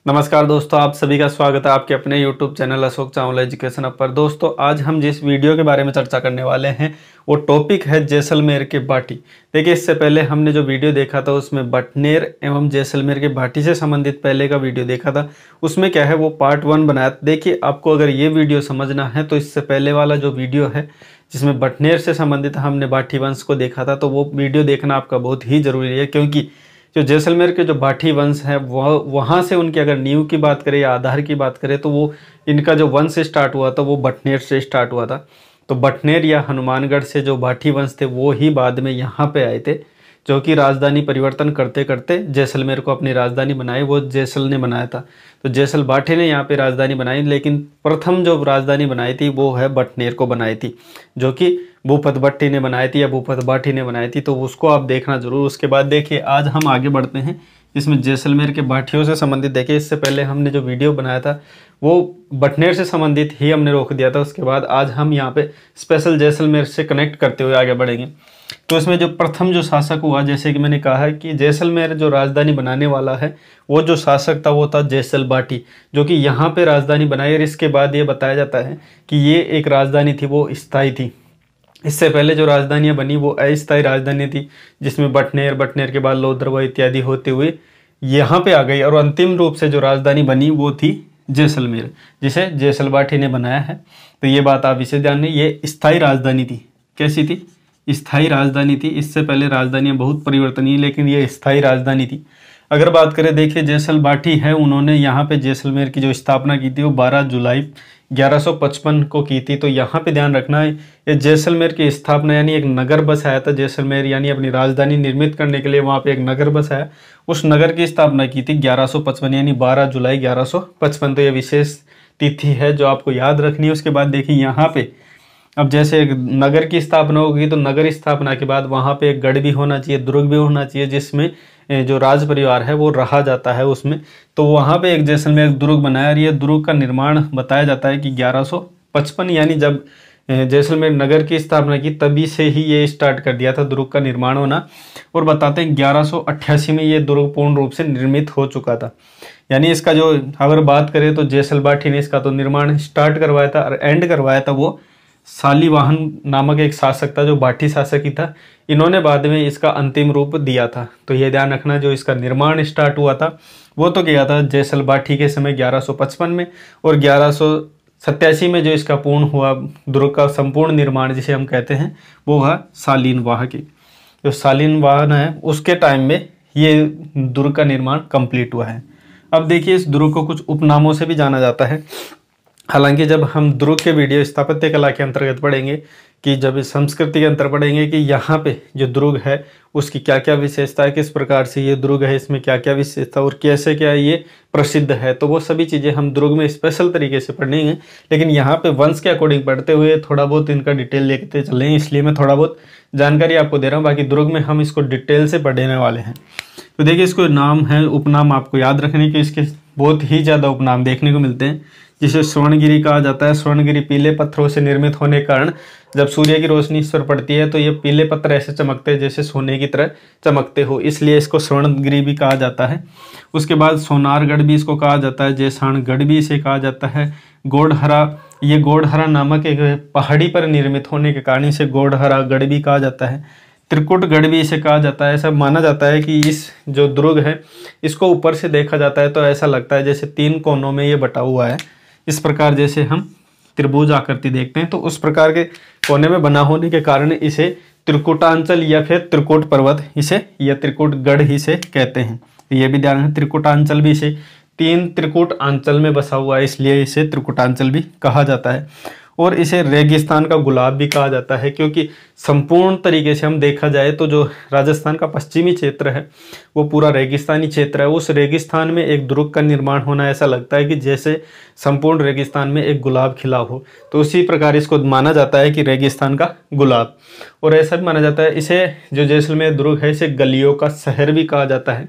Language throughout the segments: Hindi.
नमस्कार दोस्तों, आप सभी का स्वागत है आपके अपने YouTube channel Ashok Chawla education पर। दोस्तों, आज हम जिस वीडियो के बारे में चर्चा करने वाले हैं वो टॉपिक है जैसलमेर के बाटी। देखिए, इससे पहले हमने जो वीडियो देखा था उसमें बटनेर एवं जैसलमेर के बाटी से संबंधित पहले का वीडियो देखा था। उसमें क्या है, वो पार्ट 1 बनाया। देखिए, आपको अगर ये वीडियो समझना है तो इससे पहले वाला जो वीडियो है जिसमें बटनेर से संबंधित हमने बाटी वंश को देखा था, तो वो वीडियो देखना आपका बहुत ही ज़रूरी है, क्योंकि जो जैसलमेर के जो बाठी वंश है वह वहाँ से उनकी अगर नींव की बात करें या आधार की बात करें तो वो इनका जो वंश स्टार्ट हुआ था वो बटनेर से स्टार्ट हुआ था। तो बटनेर या हनुमानगढ़ से जो बाठी वंश थे वो ही बाद में यहाँ पे आए थे, जो कि राजधानी परिवर्तन करते करते जैसलमेर को अपनी राजधानी बनाई। वो जैसल ने बनाया था, तो जैसल बाठी ने यहाँ पे राजधानी बनाई, लेकिन प्रथम जो राजधानी बनाई थी वो है बटनेर को बनाई थी, जो कि भूपत भट्टी ने बनाई थी या भूपत बाठी ने बनाई थी। तो उसको आप देखना जरूर। उसके बाद देखिए, आज हम आगे बढ़ते हैं इसमें जैसलमेर के बाठियों से संबंधित। देखिए, इससे पहले हमने जो वीडियो बनाया था वो बटनेर से संबंधित ही हमने रोक दिया था। उसके बाद आज हम यहाँ पे स्पेशल जैसलमेर से कनेक्ट करते हुए आगे बढ़ेंगे। तो इसमें जो प्रथम जो शासक हुआ, जैसे कि मैंने कहा है कि जैसलमेर जो राजधानी बनाने वाला है वो जो शासक था वो था जैसल बाठी, जो कि यहाँ पे राजधानी बनाई। और इसके बाद ये बताया जाता है कि ये एक राजधानी थी वो स्थायी थी। इससे पहले जो राजधानियाँ बनी वो अस्थायी राजधानी थी, जिसमें बटनेर के बाद लोहद्रवा इत्यादि होते हुए यहाँ पे आ गई। और अंतिम रूप से जो राजधानी बनी वो थी जैसलमेर, जिसे जैसल बाठी ने बनाया है। तो ये बात आप इसे ध्यान रखिए, ये स्थायी राजधानी थी। कैसी थी? स्थायी राजधानी थी। इससे पहले राजधानियाँ बहुत परिवर्तनीय, लेकिन ये स्थायी राजधानी थी। अगर बात करें, देखिए जैसल बाठी है, उन्होंने यहाँ पे जैसलमेर की जो स्थापना की थी वो 12 जुलाई 1155 को की थी। तो यहाँ पे ध्यान रखना है, ये जैसलमेर की स्थापना यानी एक नगर बसाया था जैसलमेर, यानी अपनी राजधानी निर्मित करने के लिए वहाँ पे एक नगर बसाया। उस नगर की स्थापना की थी 1155 यानी 12 जुलाई 1155। तो ये विशेष तिथि है जो आपको याद रखनी है। उसके बाद देखिए, यहाँ पे अब जैसे एक नगर की स्थापना होगी तो नगर स्थापना के बाद वहाँ पे एक गढ़ भी होना चाहिए, दुर्ग भी होना चाहिए, जिसमें जो राज परिवार है वो रहा जाता है उसमें। तो वहाँ पे एक जैसलमेर दुर्ग बनाया। और ये दुर्ग का निर्माण बताया जाता है कि 1155 यानी जब जैसलमेर नगर की स्थापना की तभी से ही ये स्टार्ट कर दिया था दुर्ग का निर्माण होना। और बताते हैं 1188 में ये दुर्ग पूर्ण रूप से निर्मित हो चुका था। यानी इसका जो अगर बात करें तो जैसल बाठी ने इसका तो निर्माण स्टार्ट करवाया था और एंड करवाया था वो शालिवाहन नामक एक शासक था, जो बाठी शासक ही था। इन्होंने बाद में इसका अंतिम रूप दिया था। तो ये ध्यान रखना, जो इसका निर्माण स्टार्ट हुआ था वो तो किया था जैसल बाठी के समय 1155 में, और 1187 में जो इसका पूर्ण हुआ दुर्ग का संपूर्ण निर्माण जिसे हम कहते हैं वो हुआ शालिनवाह की। जो शालिनवाहन है उसके टाइम में ये दुर्ग का निर्माण कंप्लीट हुआ है। अब देखिए, इस दुर्ग को कुछ उपनामों से भी जाना जाता है। हालांकि जब हम दुर्ग के वीडियो स्थापत्य कला के अंतर्गत पढ़ेंगे, कि जब इस संस्कृति के अंतर पढ़ेंगे कि यहाँ पे जो दुर्ग है उसकी क्या क्या विशेषता है, किस प्रकार से ये दुर्ग है, इसमें क्या क्या विशेषता और कैसे क्या ये प्रसिद्ध है, तो वो सभी चीज़ें हम दुर्ग में स्पेशल तरीके से पढ़ेंगे। लेकिन यहाँ पे वंश के अकॉर्डिंग पढ़ते हुए थोड़ा बहुत इनका डिटेल लेते चलें, इसलिए मैं थोड़ा बहुत जानकारी आपको दे रहा हूँ। बाकी दुर्ग में हम इसको डिटेल से पढ़ने वाले हैं। तो देखिए, इसको नाम है, उपनाम आपको याद रखने के इसके बहुत ही ज़्यादा उपनाम देखने को मिलते हैं, जिसे स्वर्णगिरी कहा जाता है। स्वर्णगिरी पीले पत्थरों से निर्मित होने के कारण जब सूर्य की रोशनी इस पर पड़ती है तो ये पीले पत्थर ऐसे चमकते हैं जैसे सोने की तरह चमकते हो, इसलिए इसको स्वर्णगिरी भी कहा जाता है। उसके बाद सोनारगढ़ भी इसको कहा जाता है, जैसाणगढ़ भी इसे कहा जाता है। गोढ़हरा, ये गोढ़हरा नामक एक पहाड़ी पर निर्मित होने के कारण इसे गोढ़हरा गढ़ भी कहा जाता है। त्रिकुटगढ़ भी इसे कहा जाता है। ऐसा माना जाता है कि इस जो दुर्ग है इसको ऊपर से देखा जाता है तो ऐसा लगता है जैसे 3 कोनों में ये बटा हुआ है। इस प्रकार जैसे हम त्रिभुज आकृति देखते हैं तो उस प्रकार के कोने में बना होने के कारण इसे त्रिकुटांचल या फिर त्रिकुट पर्वत इसे या त्रिकुटगढ़ ही से कहते हैं। ये भी ध्यान है, त्रिकुटांचल भी इसे 3 त्रिकुट अंचल में बसा हुआ है, इसलिए इसे त्रिकुटांचल भी कहा जाता है। और इसे रेगिस्तान का गुलाब भी कहा जाता है, क्योंकि संपूर्ण तरीके से हम देखा जाए तो जो राजस्थान का पश्चिमी क्षेत्र है वो पूरा रेगिस्तानी क्षेत्र है। उस रेगिस्तान में एक दुर्ग का निर्माण होना ऐसा लगता है कि जैसे संपूर्ण रेगिस्तान में एक गुलाब खिला हो। तो उसी प्रकार इसको माना जाता है कि रेगिस्तान का गुलाब। और ऐसा भी माना जाता है इसे, जो जैसलमेर दुर्ग है, इसे गलियों का शहर भी कहा जाता है।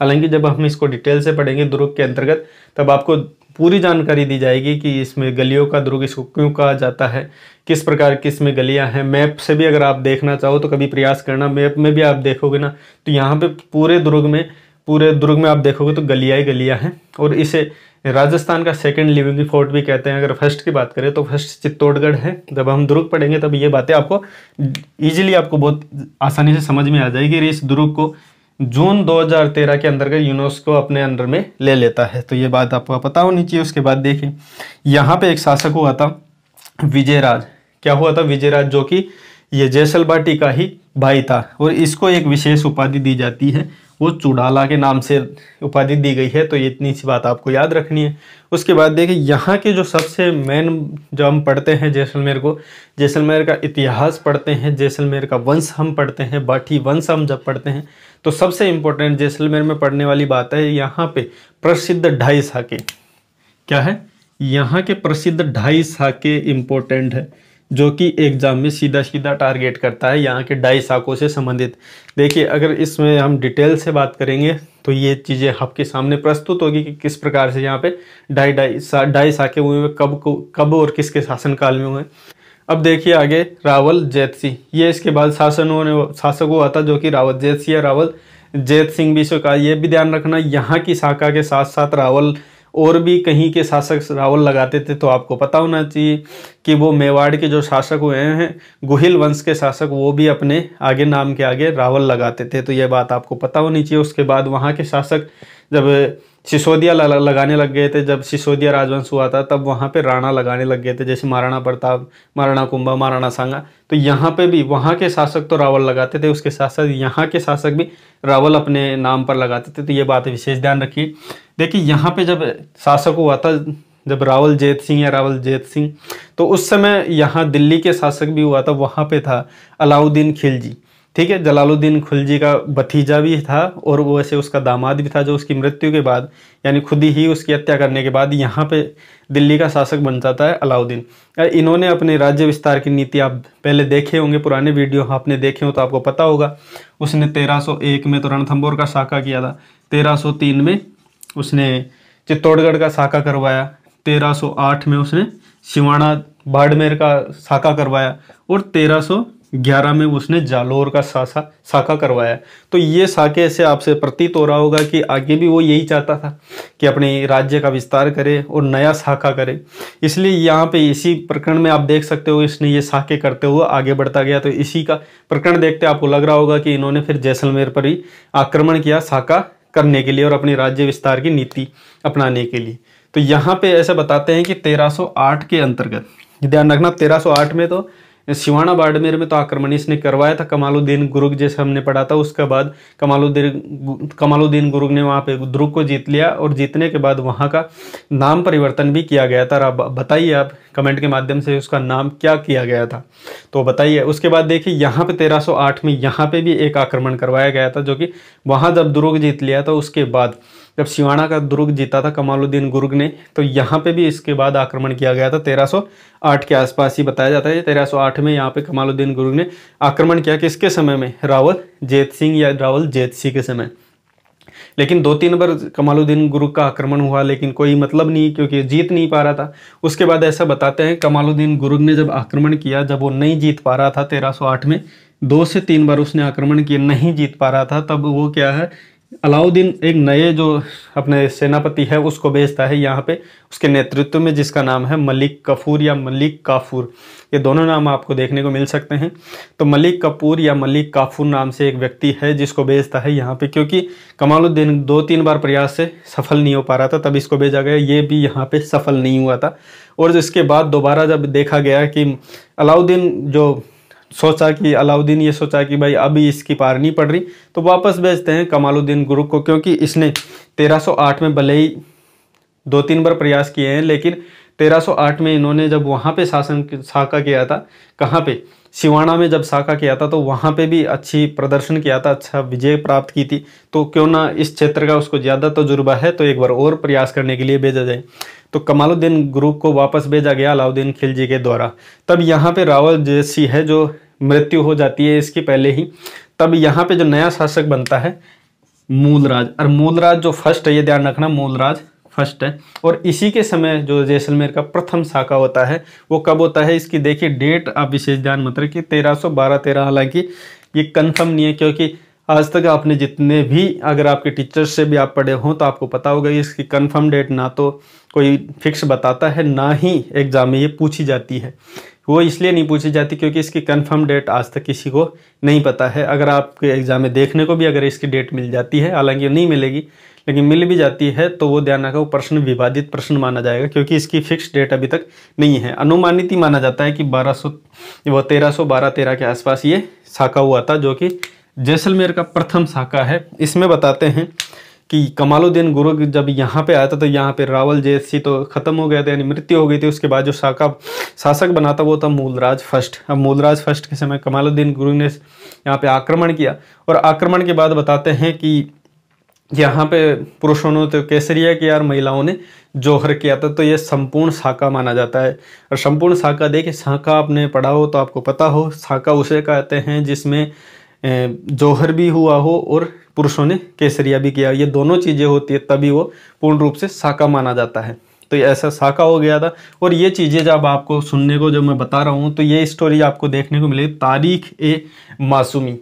हालांकि जब हम इसको डिटेल से पढ़ेंगे दुर्ग के अंतर्गत तब आपको पूरी जानकारी दी जाएगी कि इसमें गलियों का दुर्ग इसको क्यों कहा जाता है, किस प्रकार की इसमें गलियां हैं। मैप से भी अगर आप देखना चाहो तो कभी प्रयास करना, मैप में भी आप देखोगे ना तो यहाँ पे पूरे दुर्ग में आप देखोगे तो गलियां ही गलियां हैं। और इसे राजस्थान का सेकंड लिविंग फोर्ट भी कहते हैं। अगर फर्स्ट की बात करें तो फर्स्ट चित्तौड़गढ़ है। जब हम दुर्ग पढ़ेंगे तब ये बातें आपको इजीली आपको बहुत आसानी से समझ में आ जाएगी। इस दुर्ग को जून 2013 के अंतर्गत यूनेस्को अपने अंडर में ले लेता है, तो ये बात आपको पता होनी चाहिए। उसके बाद देखिए यहाँ पे एक शासक हुआ था विजयराज। क्या हुआ था? विजयराज, जो कि ये जैसलबाटी का ही भाई था, और इसको एक विशेष उपाधि दी जाती है, वो चुड़ाला के नाम से उपाधि दी गई है। तो ये इतनी सी बात आपको याद रखनी है। उसके बाद देखिए यहाँ के जो सबसे मेन जो हम पढ़ते हैं जैसलमेर को, जैसलमेर का इतिहास पढ़ते हैं, जैसलमेर का वंश हम पढ़ते हैं, बाठी वंश हम जब पढ़ते हैं तो सबसे इम्पोर्टेंट जैसलमेर में पढ़ने वाली बात है यहाँ पे प्रसिद्ध ढाई साके। क्या है? यहाँ के प्रसिद्ध ढाई साके इम्पोर्टेंट है, जो कि एग्जाम में सीधा सीधा टारगेट करता है यहाँ के ढाई साकों से संबंधित। देखिए अगर इसमें हम डिटेल से बात करेंगे तो ये चीज़ें आपके सामने प्रस्तुत होगी कि किस प्रकार से यहाँ पे ढाई साके हुए, कब और किसके शासनकाल में हुए। अब देखिए आगे रावल जैतसी, ये इसके बाद शासक हुआ था जो कि रावल जैतसी या रावल जैत सिंह भी इसको कहा। ये भी ध्यान रखना यहाँ की शाखा के साथ साथ रावल और भी कहीं के शासक रावल लगाते थे, तो आपको पता होना चाहिए कि वो मेवाड़ के जो शासक हुए हैं गुहिल वंश के शासक, वो भी अपने आगे नाम के आगे रावल लगाते थे, तो ये बात आपको पता होनी चाहिए। उसके बाद वहाँ के शासक जब सिसोदिया लगाने लग गए थे, जब सिसोदिया राजवंश हुआ था तब वहाँ पे राणा लगाने लग गए थे, जैसे महाराणा प्रताप, महाराणा कुंभा, महाराणा सांगा। तो यहाँ पे भी वहाँ के शासक तो रावल लगाते थे, उसके साथ साथ यहाँ के शासक भी रावल अपने नाम पर लगाते थे, तो ये बात विशेष ध्यान रखिए। देखिए यहाँ पे जब शासक हुआ था, जब रावल जैत सिंह या रावल जैत सिंह, तो उस समय यहाँ दिल्ली के शासक भी हुआ था, वहाँ पे था अलाउद्दीन खिलजी। ठीक है, जलालुद्दीन खिलजी का भतीजा भी था और वो वैसे उसका दामाद भी था, जो उसकी मृत्यु के बाद यानी खुद ही उसकी हत्या करने के बाद यहाँ पे दिल्ली का शासक बन जाता है अलाउद्दीन। इन्होंने अपने राज्य विस्तार की नीति आप पहले देखे होंगे, पुराने वीडियो आपने देखे हो तो आपको पता होगा। उसने 1301 में तो रणथंभौर का साका किया था, 1303 में उसने चित्तौड़गढ़ का साका करवाया, 1308 में उसने सिवाना बाड़मेर का साका करवाया और 1311 में उसने जालौर का साका करवाया। तो ये साके से आपसे प्रतीत हो रहा होगा कि आगे भी वो यही चाहता था कि अपने राज्य का विस्तार करे और नया साका करे। इसलिए यहाँ पे इसी प्रकरण में आप देख सकते हो इसने ये साके करते हुए आगे बढ़ता गया। तो इसी का प्रकरण देखते आपको लग रहा होगा कि इन्होंने फिर जैसलमेर पर ही आक्रमण किया साका करने के लिए और अपनी राज्य विस्तार की नीति अपनाने के लिए। तो यहाँ पे ऐसा बताते हैं कि 1308 के अंतर्गत, ध्यान रखना 1308 में तो सिवाना बाड़मेर में तो आक्रमण इसने करवाया था कमालुद्दीन गुरुग, जैसे हमने पढ़ा था। उसके बाद कमालुद्दीन गुरुग ने वहाँ पे दुर्ग को जीत लिया और जीतने के बाद वहाँ का नाम परिवर्तन भी किया गया था। बताइए आप कमेंट के माध्यम से उसका नाम क्या किया गया था, तो बताइए। उसके बाद देखिए यहाँ पे 1308 में यहाँ पे भी एक आक्रमण करवाया गया था, जो कि वहाँ जब दुर्ग जीत लिया था उसके बाद जब सिवाना का दुर्ग जीता था कमालुद्दीन गुरुग ने, तो यहाँ पे भी इसके बाद आक्रमण किया गया था। 1308 के आसपास ही बताया जाता है। 1308 में यहाँ पे कमालुद्दीन गुरुग ने आक्रमण किया, किसके समय में? रावल जैत सिंह या रावल जैतसी के समय। लेकिन 2-3 बार कमालुद्दीन गुरुग का आक्रमण हुआ, लेकिन कोई मतलब नहीं, क्योंकि जीत नहीं पा रहा था। उसके बाद ऐसा बताते हैं कमालुद्दीन गुरुग ने जब आक्रमण किया, जब वो नहीं जीत पा रहा था 1308 में, 2 से 3 बार उसने आक्रमण किया, नहीं जीत पा रहा था, तब वो क्या है, अलाउद्दीन एक नए जो अपने सेनापति है उसको भेजता है यहाँ पे उसके नेतृत्व में, जिसका नाम है मलिक कफूर या मलिक काफूर। ये दोनों नाम आपको देखने को मिल सकते हैं। तो मलिक कपूर या मलिक काफूर नाम से एक व्यक्ति है जिसको भेजता है यहाँ पे, क्योंकि कमालुद्दीन 2-3 बार प्रयास से सफल नहीं हो पा रहा था, तब इसको भेजा गया। ये भी यहाँ पे सफल नहीं हुआ था। और इसके बाद दोबारा जब देखा गया कि अलाउद्दीन ये सोचा कि भाई अभी इसकी पार नहीं पड़ रही, तो वापस भेजते हैं कमालुद्दीन गुरुग को, क्योंकि इसने 1308 में भले ही 2-3 बार प्रयास किए हैं, लेकिन 1308 में इन्होंने जब वहाँ पे साका किया था, कहाँ पे, सिवाना में जब साका किया था, तो वहाँ पे भी अच्छी प्रदर्शन किया था, अच्छा विजय प्राप्त की थी। तो क्यों ना इस क्षेत्र का उसको ज़्यादा तजुर्बा है, तो एक बार और प्रयास करने के लिए भेजा जाए। तो कमालुद्दीन गुरुग को वापस भेजा गया अलाउद्दीन खिलजी के द्वारा। तब यहाँ पे रावल जैसी है जो मृत्यु हो जाती है इसकी पहले ही। तब यहाँ पे जो नया शासक बनता है मूलराज, और मूलराज जो फर्स्ट है, ये ध्यान रखना, मूलराज फर्स्ट है। और इसी के समय जो जैसलमेर का प्रथम साका होता है वो कब होता है, इसकी देखिए डेट आप विशेष ध्यान मत रखिए, 1312-13। हालांकि ये कंफर्म नहीं है, क्योंकि आज तक आपने जितने भी, अगर आपके टीचर्स से भी आप पढ़े हों तो आपको पता होगा कि इसकी कंफर्म डेट ना तो कोई फिक्स बताता है, ना ही एग्ज़ाम में ये पूछी जाती है। वो इसलिए नहीं पूछी जाती क्योंकि इसकी कंफर्म डेट आज तक किसी को नहीं पता है। अगर आपके एग्ज़ाम में देखने को भी अगर इसकी डेट मिल जाती है, हालांकि नहीं मिलेगी लेकिन मिल भी जाती है, तो वो ध्यान रखा, वो प्रश्न विवादित प्रश्न माना जाएगा क्योंकि इसकी फिक्स डेट अभी तक नहीं है। अनुमानित ही माना जाता है कि 1312-13 के आसपास ये साका हुआ था, जो कि जैसलमेर का प्रथम साका है। इसमें बताते हैं कि कमालुद्दीन गुरुग जब यहाँ पे आया था तो यहाँ पे रावल जैसी तो खत्म हो गया था, यानी मृत्यु हो गई थी। उसके बाद जो साका शासक बना था वो था मूलराज फर्स्ट। अब मूलराज फर्स्ट के समय कमालुद्दीन गुरुग ने यहाँ पे आक्रमण किया, और आक्रमण के बाद बताते हैं कि यहाँ पे पुरुषों ने तो केसरिया किया और महिलाओं ने जौहर किया था। तो ये संपूर्ण साका माना जाता है। और संपूर्ण साका, देखिए साका आपने पढ़ा हो तो आपको पता हो, साका उसे कहते हैं जिसमें जौहर भी हुआ हो और पुरुषों ने केसरिया भी किया। ये दोनों चीज़ें होती है तभी वो पूर्ण रूप से साका माना जाता है। तो ये ऐसा साका हो गया था। और ये चीज़ें जब आपको सुनने को, जब मैं बता रहा हूँ, तो ये स्टोरी आपको देखने को मिलेगी तारीख ए मासूमी।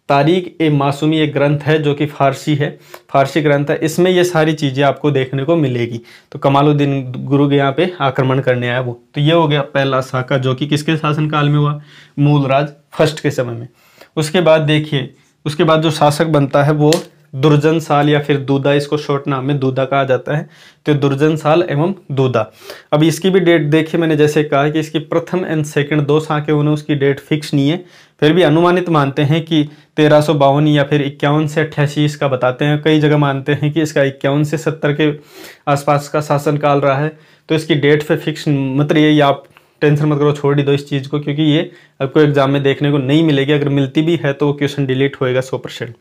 तारीख ए मासूमी एक ग्रंथ है जो कि फारसी है, फारसी ग्रंथ है। इसमें ये सारी चीज़ें आपको देखने को मिलेगी। तो कमालुद्दीन गुरुग यहाँ पे आक्रमण करने आया वो। तो ये हो गया पहला साका, जो कि किसके शासनकाल में हुआ? मूलराज फर्स्ट के समय में। उसके बाद देखिए, उसके बाद जो शासक बनता है वो दुर्जन साल या फिर दूदा, इसको शॉर्ट नाम में दूदा कहा जाता है। तो दुर्जन साल एवं दूदा। अब इसकी भी डेट देखिए, मैंने जैसे कहा कि इसकी प्रथम एंड सेकंड 2 साके होने, उसकी डेट फिक्स नहीं है, फिर भी अनुमानित मानते हैं कि 1352 या फिर 51 से 88 इसका बताते हैं। कई जगह मानते हैं कि इसका 51 से 70 के आसपास का शासनकाल रहा है। तो इसकी डेट पे फिक्स, मतलब ये आप टेंशन मत करो, छोड़ ही दो इस चीज़ को, क्योंकि ये आपको एग्जाम में देखने को नहीं मिलेगी। अगर मिलती भी है तो वो क्वेश्चन डिलीट होएगा 100%।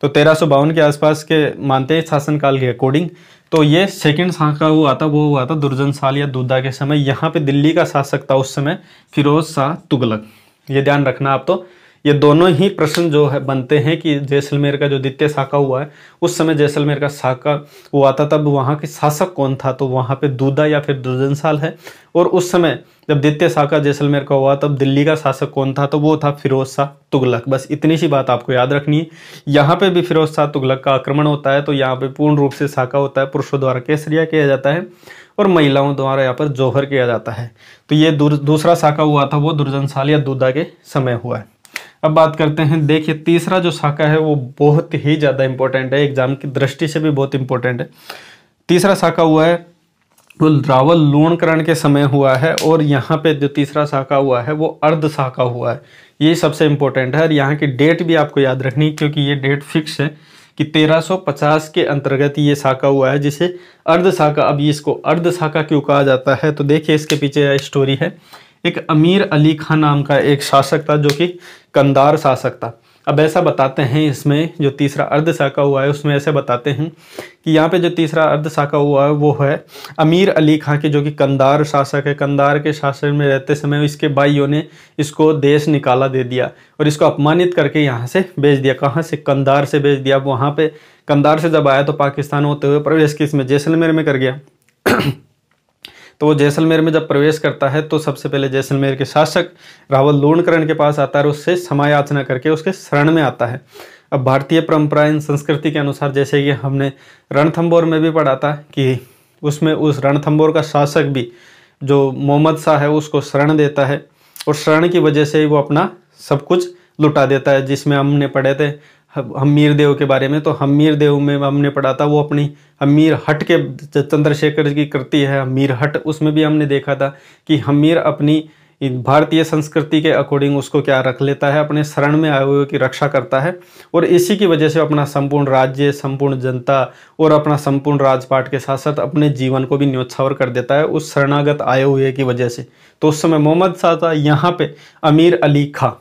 तो 1352 के आसपास के मानते हैं शासनकाल के अकॉर्डिंग। तो ये सेकंड साका हुआ था, वो हुआ था दुर्जन साल या दूदा के समय। यहाँ पे दिल्ली का शासक था उस समय फिरोज शाह तुगलक। ये ध्यान रखना आप। तो ये दोनों ही प्रश्न जो है बनते हैं कि जैसलमेर का जो द्वितीय साका हुआ है, उस समय जैसलमेर का साका हुआ था, तब वहाँ के शासक कौन था? तो वहाँ पे दूदा या फिर दुर्जन साल है। और उस समय जब द्वितीय साका जैसलमेर का हुआ तब दिल्ली का शासक कौन था? तो वो था फिरोज शाह तुगलक। बस इतनी सी बात आपको याद रखनी है। यहाँ पे भी फिरोज शाह तुगलक का आक्रमण होता है। तो यहाँ पे पूर्ण रूप से साका होता है, पुरुषों द्वारा केसरिया किया जाता है और महिलाओं द्वारा यहाँ पर जौहर किया जाता है। तो ये दूसरा साका हुआ था वो दुर्जन साल या दूदा के समय हुआ है। अब बात करते हैं, देखिए तीसरा जो साका है वो बहुत ही ज़्यादा इंपॉर्टेंट है, एग्जाम की दृष्टि से भी बहुत इंपॉर्टेंट है। तीसरा साका हुआ है वो रावल लूणकरण के समय हुआ है। और यहाँ पे जो तीसरा साका हुआ है वो अर्ध साका हुआ है। ये सबसे इंपॉर्टेंट है। और यहाँ की डेट भी आपको याद रखनी है क्योंकि ये डेट फिक्स है कि 1350 के अंतर्गत ये साका हुआ है, जिसे अर्ध साका। अब इसको अर्ध साका क्यों कहा जाता है? तो देखिए इसके पीछे स्टोरी है। एक अमीर अली खान नाम का एक शासक था जो कि कंधार शासक था। अब ऐसा बताते हैं इसमें जो तीसरा अर्ध साका हुआ है उसमें ऐसे बताते हैं कि यहाँ पे जो तीसरा अर्ध साका हुआ है वो है अमीर अली खां के, जो कि कंधार शासक है। कंधार के शासन में रहते समय इसके भाइयों ने इसको देश निकाला दे दिया और इसको अपमानित करके यहाँ से भेज दिया। कहाँ से? कंधार से भेज दिया। वहाँ पे कंधार से जब आया तो पाकिस्तान होते हुए प्रवेश किसमें? जैसलमेर में कर गया। तो वो जैसलमेर में जब प्रवेश करता है तो सबसे पहले जैसलमेर के शासक रावल लूणकरण के पास आता है और उससे क्षमा याचना करके उसके शरण में आता है। अब भारतीय परंपरा एवं संस्कृति के अनुसार, जैसे कि हमने रणथंबोर में भी पढ़ा था कि उसमें उस रणथंबोर का शासक भी जो मोहम्मद शाह है उसको शरण देता है और शरण की वजह से वो अपना सब कुछ लुटा देता है। जिसमें हमने पढ़े थे हमीर देव के बारे में। तो हमीर देव में हमने पढ़ा था वो अपनी हमीर हट के चंद्रशेखर की कृति है हमीर हट, उसमें भी हमने देखा था कि हमीर अपनी भारतीय संस्कृति के अकॉर्डिंग उसको क्या रख लेता है, अपने शरण में आए हुए की रक्षा करता है और इसी की वजह से अपना संपूर्ण राज्य, संपूर्ण जनता और अपना संपूर्ण राजपाट के साथ साथ अपने जीवन को भी न्योछावर कर देता है उस शरणागत आए हुए की वजह से। तो उस समय मोहम्मद शाह था, यहाँ पे अमीर अली खां,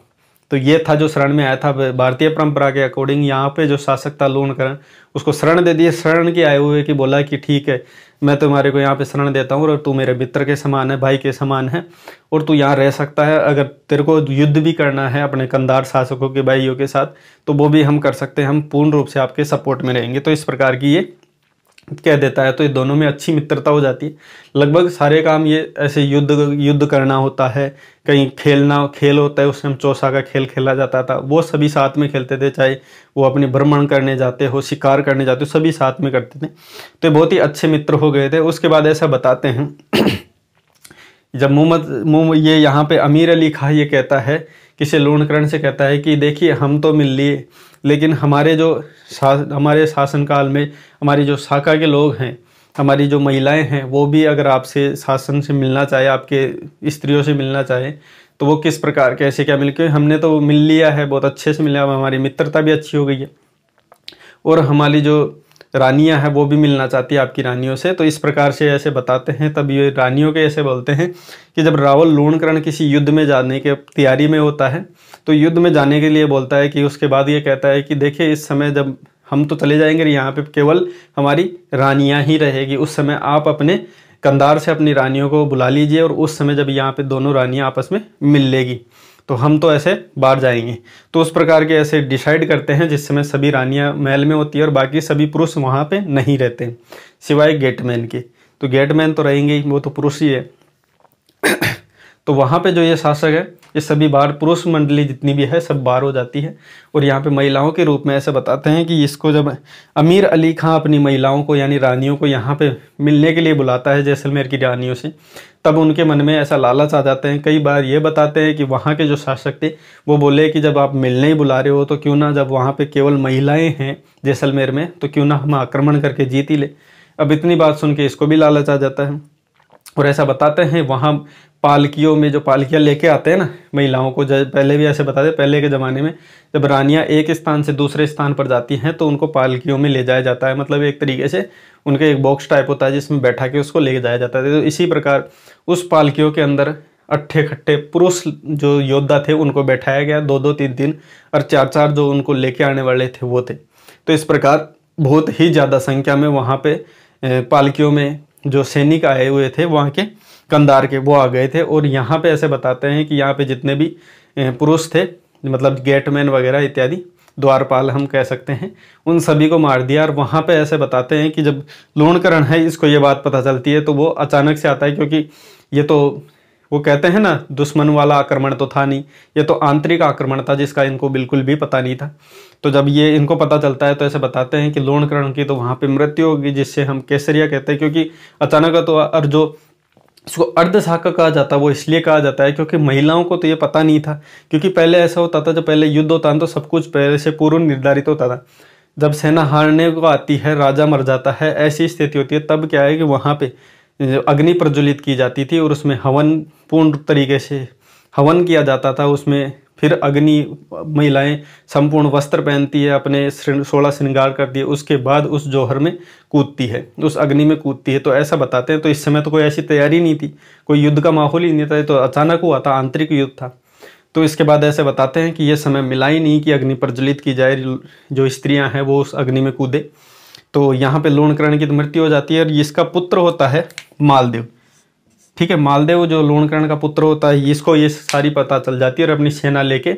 तो ये था जो शरण में आया था। भारतीय परंपरा के अकॉर्डिंग यहाँ पे जो शासक था लूणकरण, उसको शरण दे दिए। शरण के आए हुए कि बोला कि ठीक है मैं तुम्हारे को यहाँ पे शरण देता हूँ और तू मेरे मित्र के समान है, भाई के समान है और तू यहाँ रह सकता है। अगर तेरे को युद्ध भी करना है अपने कंधार शासकों के भाइयों के साथ तो वो भी हम कर सकते हैं, हम पूर्ण रूप से आपके सपोर्ट में रहेंगे। तो इस प्रकार की ये कह देता है, तो ये दोनों में अच्छी मित्रता हो जाती है। लगभग सारे काम ये ऐसे युद्ध करना होता है, कहीं खेल होता है, उसमें हम चौसा का खेल खेला जाता था, वो सभी साथ में खेलते थे, चाहे वो अपने भ्रमण करने जाते हो, शिकार करने जाते हो, सभी साथ में करते थे। तो ये बहुत ही अच्छे मित्र हो गए थे। उसके बाद ऐसा बताते हैं जब ये यहाँ पे अमीर अली खां ये कहता है, किसी लूणकरण से कहता है कि देखिए हम तो मिल लिए, लेकिन हमारे शासनकाल में हमारी जो शाखा के लोग हैं, हमारी जो महिलाएं हैं, वो भी अगर आपसे शासन से मिलना चाहे, आपके स्त्रियों से मिलना चाहे, तो वो किस प्रकार कैसे क्या मिल के, हमने तो मिल लिया है, बहुत अच्छे से मिला, हमारी मित्रता भी अच्छी हो गई है, और हमारी जो रानियां हैं वो भी मिलना चाहती है आपकी रानियों से। तो इस प्रकार से ऐसे बताते हैं। तब ये रानियों के ऐसे बोलते हैं कि जब रावल लूणकरण किसी युद्ध में जाने के तैयारी में होता है, तो युद्ध में जाने के लिए बोलता है कि उसके बाद ये कहता है कि देखिए इस समय जब हम तो चले जाएंगे, यहाँ पे केवल हमारी रानियां ही रहेगी, उस समय आप अपने कंधार से अपनी रानियों को बुला लीजिए, और उस समय जब यहाँ पे दोनों रानियां आपस में मिल लेगी तो हम तो ऐसे बाहर जाएंगे। तो उस प्रकार के ऐसे डिसाइड करते हैं, जिस समय सभी रानियां महल में होती है और बाकी सभी पुरुष वहाँ पे नहीं रहते सिवाय गेटमैन के। तो गेटमैन तो रहेंगे ही, वो तो पुरुष ही है। तो वहाँ पे जो ये शासक है, ये सभी बाहर, पुरुष मंडली जितनी भी है सब बाहर हो जाती है, और यहाँ पे महिलाओं के रूप में ऐसे बताते हैं कि इसको जब अमीर अली खां अपनी महिलाओं को यानी रानियों को यहाँ पे मिलने के लिए बुलाता है जैसलमेर की रानियों से, तब उनके मन में ऐसा लालच आ जाते हैं। कई बार ये बताते हैं कि वहाँ के जो शासक थे वो बोले कि जब आप मिलने ही बुला रहे हो तो क्यों ना, जब वहाँ पे केवल महिलाएं हैं जैसलमेर में, तो क्यों ना हम आक्रमण करके जीत ही ले। अब इतनी बात सुन के इसको भी लालच आ जाता है, और ऐसा बताते हैं वहाँ पालकियों में, जो पालकियाँ लेके आते हैं ना महिलाओं को, जब पहले भी ऐसे बताते, पहले के ज़माने में जब रानियाँ एक स्थान से दूसरे स्थान पर जाती हैं तो उनको पालकियों में ले जाया जाता है, मतलब एक तरीके से उनके एक बॉक्स टाइप होता है जिसमें बैठा के उसको ले जाया जाता है। तो इसी प्रकार उस पालकियों के अंदर अट्ठे खट्टे पुरुष जो योद्धा थे उनको बैठाया गया, 2-2 3-3 और 4-4 जो उनको लेके आने वाले थे वो थे। तो इस प्रकार बहुत ही ज़्यादा संख्या में वहाँ पे पालकियों में जो सैनिक आए हुए थे वहाँ के कंधार के, वो आ गए थे। और यहाँ पे ऐसे बताते हैं कि यहाँ पे जितने भी पुरुष थे, मतलब गेटमैन वगैरह इत्यादि, द्वारपाल हम कह सकते हैं, उन सभी को मार दिया। और वहाँ पे ऐसे बताते हैं कि जब लूणकरण है इसको ये बात पता चलती है तो वो अचानक से आता है, क्योंकि ये तो वो कहते हैं ना दुश्मन वाला आक्रमण तो था नहीं, ये तो आंतरिक आक्रमण था जिसका इनको बिल्कुल भी पता नहीं था। तो जब ये इनको पता चलता है तो ऐसे बताते हैं कि लूणकरण की तो वहाँ पे मृत्यु होगी, जिससे हम केसरिया कहते हैं, क्योंकि अचानक तो, और जो इसको अर्धशाखा कहा जाता है वो इसलिए कहा जाता है क्योंकि महिलाओं को तो ये पता नहीं था, क्योंकि पहले ऐसा होता था, जब पहले युद्ध होता था तो सब कुछ पहले से पूर्व निर्धारित होता था। जब सेना हारने को आती है, राजा मर जाता है, ऐसी स्थिति होती है, तब क्या है कि वहाँ पे अग्नि प्रज्वलित की जाती थी और उसमें हवन, पूर्ण तरीके से हवन किया जाता था। उसमें फिर अग्नि, महिलाएं संपूर्ण वस्त्र पहनती है, अपने 16 श्रृंगार करती है, उसके बाद उस जौहर में कूदती है, उस अग्नि में कूदती है। तो ऐसा बताते हैं। तो इस समय तो कोई ऐसी तैयारी नहीं थी, कोई युद्ध का माहौल ही नहीं था, तो अचानक हुआ था, आंतरिक युद्ध था। तो इसके बाद ऐसे बताते हैं कि ये समय मिला ही नहीं कि अग्नि प्रज्वलित की जाए, जो स्त्रियां हैं वो उस अग्नि में कूदे। तो यहाँ पे लूणकरण की मृत्यु हो जाती है, और इसका पुत्र होता है मालदेव। ठीक है, मालदेव जो लूणकरण का पुत्र होता है, इसको ये सारी पता चल जाती है, और अपनी सेना लेके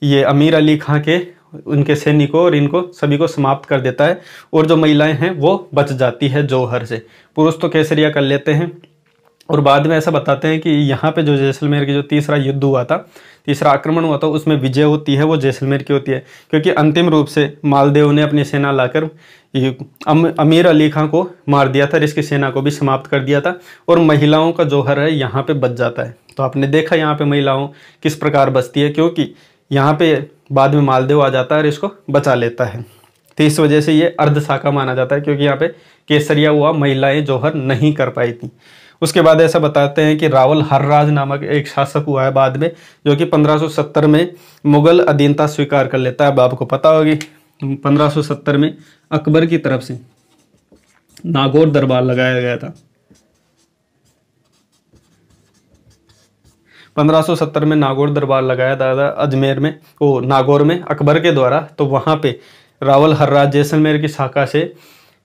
ये अमीर अली खां के उनके सैनिकों और इनको सभी को समाप्त कर देता है। और जो महिलाएं हैं वो बच जाती है जौहर से, पुरुष तो केसरिया कर लेते हैं। और बाद में ऐसा बताते हैं कि यहाँ पे जो जैसलमेर की जो तीसरा युद्ध हुआ था, तीसरा आक्रमण हुआ था, उसमें विजय होती है वो जैसलमेर की होती है, क्योंकि अंतिम रूप से मालदेव ने अपनी सेना लाकर अमीर अली खां को मार दिया था, इसकी सेना को भी समाप्त कर दिया था, और महिलाओं का जौहर है यहाँ पे बच जाता है। तो आपने देखा यहाँ पे महिलाओं किस प्रकार बचती है, क्योंकि यहाँ पे बाद में मालदेव आ जाता है और इसको बचा लेता है। तो इस वजह से ये अर्धशाखा माना जाता है, क्योंकि यहाँ पे केसरिया हुआ, महिलाएं जौहर नहीं कर पाई थी। उसके बाद ऐसा बताते हैं कि रावल हर्राज नामक एक शासक हुआ है बाद में, जो कि 1570 में मुगल अधीनता स्वीकार कर लेता है। अब आपको पता होगी 1570 में अकबर की तरफ से नागौर दरबार लगाया गया था। 1570 में नागौर दरबार लगाया था अजमेर में, नागौर में, अकबर के द्वारा। तो वहाँ पे रावल हर्राज जैसलमेर की शाखा से,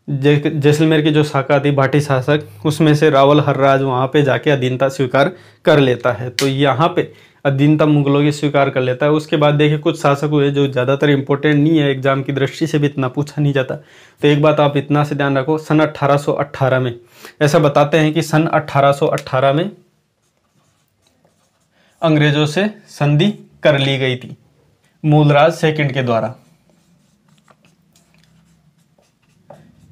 जैसलमेर की जो शाखा थी भाटी शासक, उसमें से रावल हर्राज वहाँ पे जाके अधीनता स्वीकार कर लेता है। तो यहाँ पे अधीनता मुगलों की स्वीकार कर लेता है। उसके बाद देखिए कुछ शासक हुए जो ज़्यादातर इंपॉर्टेंट नहीं है, एग्जाम की दृष्टि से भी इतना पूछा नहीं जाता। तो एक बात आप इतना से ध्यान रखो, सन 1818 में ऐसा बताते हैं कि सन 1818 में अंग्रेजों से संधि कर ली गई थी मूलराज सेकंड के द्वारा।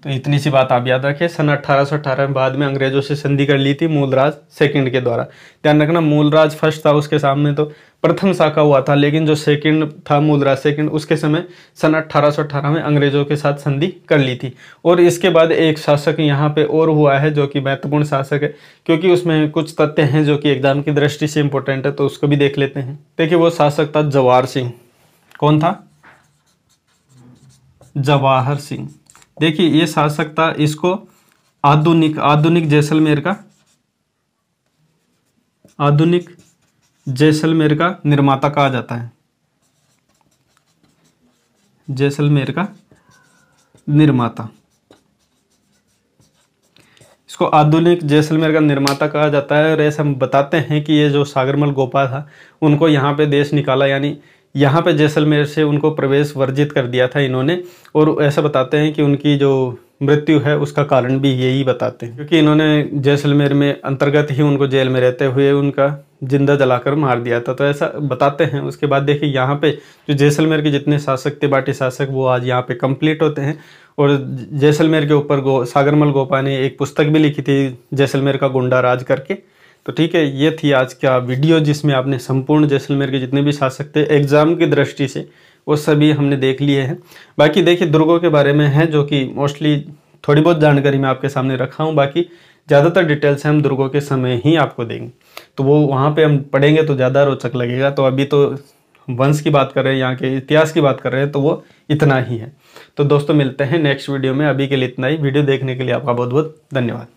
तो इतनी सी बात आप याद रखें, सन 1818 में बाद में अंग्रेजों से संधि कर ली थी मूलराज सेकंड के द्वारा। ध्यान रखना, मूलराज फर्स्ट था, उसके सामने तो प्रथम शाखा हुआ था, लेकिन जो सेकंड था मूलराज सेकंड, उसके समय सन 1818 में अंग्रेजों के साथ संधि कर ली थी। और इसके बाद एक शासक यहाँ पे और हुआ है जो कि महत्वपूर्ण शासक है, क्योंकि उसमें कुछ तथ्य हैं जो कि एग्जाम की दृष्टि से इंपॉर्टेंट है, तो उसको भी देख लेते हैं। देखिए वो शासक था जवाहर सिंह। कौन था? जवाहर सिंह। देखिए ये शासक था, इसको आधुनिक जैसलमेर का निर्माता कहा जाता है। जैसलमेर का निर्माता, इसको आधुनिक जैसलमेर का निर्माता कहा जाता है। और ऐसा बताते हैं कि ये जो सागरमल गोपा था, उनको यहाँ पे देश निकाला, यानी यहाँ पे जैसलमेर से उनको प्रवेश वर्जित कर दिया था इन्होंने। और ऐसा बताते हैं कि उनकी जो मृत्यु है उसका कारण भी यही बताते हैं, क्योंकि इन्होंने जैसलमेर में अंतर्गत ही उनको जेल में रहते हुए उनका जिंदा जलाकर मार दिया था। तो ऐसा बताते हैं। उसके बाद देखिए यहाँ पे जो जैसलमेर के जितने शासक थे, बाटी शासक, वो आज यहाँ पे कंप्लीट होते हैं। और जैसलमेर के ऊपर सागरमल गोपा ने एक पुस्तक भी लिखी थी, जैसलमेर का गुंडा राज करके। तो ठीक है, ये थी आज का वीडियो जिसमें आपने संपूर्ण जैसलमेर के जितने भी शासक थे एग्जाम की दृष्टि से वो सभी हमने देख लिए हैं। बाकी देखिए दुर्गों के बारे में है जो कि मोस्टली थोड़ी बहुत जानकारी मैं आपके सामने रखा हूँ, बाकी ज़्यादातर डिटेल्स हम दुर्गों के समय ही आपको देंगे, तो वो वहाँ पे हम पढ़ेंगे तो ज़्यादा रोचक लगेगा। तो अभी तो वंश की बात कर रहे हैं, यहाँ के इतिहास की बात कर रहे हैं, तो वो इतना ही है। तो दोस्तों मिलते हैं नेक्स्ट वीडियो में, अभी के लिए इतना ही। वीडियो देखने के लिए आपका बहुत बहुत धन्यवाद।